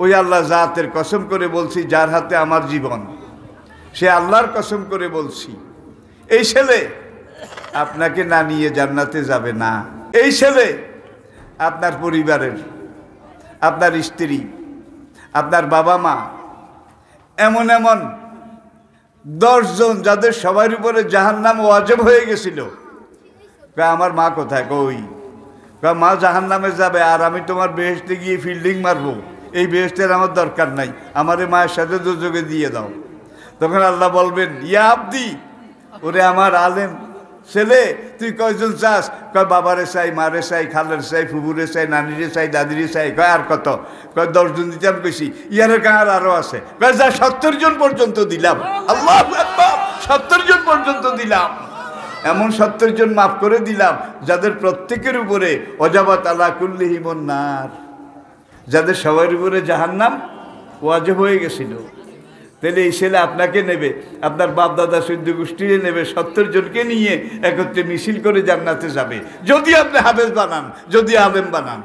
ওই আল্লাহ জাতের কসম করে বলছি যার হাতে আমার জীবন, সে আল্লাহর কসম করে বলছি, এই ছেলে আপনাকে না নিয়ে জান্নাতে যাবে না। এই ছেলে আপনার পরিবারের, আপনার স্ত্রী, আপনার বাবা মা, এমন এমন 10 জন যাদের সবার উপরে জাহান্নাম ওয়াজিব হয়ে গেছিল, আমার মা কোথায়? কই? মা জাহান্নামে যাবে আর আমি তোমার বেহেশতে গিয়ে ফিল্ডিং মারবো, এই বেহেশতের আমার দরকার নাই, আমারে মায়ের সাথে দুযোগে দিয়ে দাও। তখন আল্লাহ বলবেন, ইয়া আব্দি, ওরে আমার আলেম ছেলে, তুই কয়জন চাস? কয় বাবারে চাই, মারে চাই, খালের চাই, ফুবুরে চাই, নানিরে চাই, দাদিরে চাই। কয় আর কত? কয় 10 জন দিতাম বেশি। ইয়ারের কার আরো আছে? কয় যা 70 জন পর্যন্ত দিলাম। আল্লাহু আকবার, 70 জন পর্যন্ত দিলাম। এমন 70 জন মাফ করে দিলাম যাদের প্রত্যেকের উপরে ওয়াজাবাত আলা কুল্লিহিমুন নার, যাদের সবার উপরে জাহান্নাম ওয়াজিব হয়ে গেছিল। তাহলে এই ছেলে আপনাকে নেবে, আপনার বাপ দাদা সৈন্য গোষ্ঠীরে নেবে, 70 জনকে নিয়ে একত্রে মিছিল করে জান্নাতে যাবে, যদি আপনি হাফেজ বানান, যদি আলেম বানান।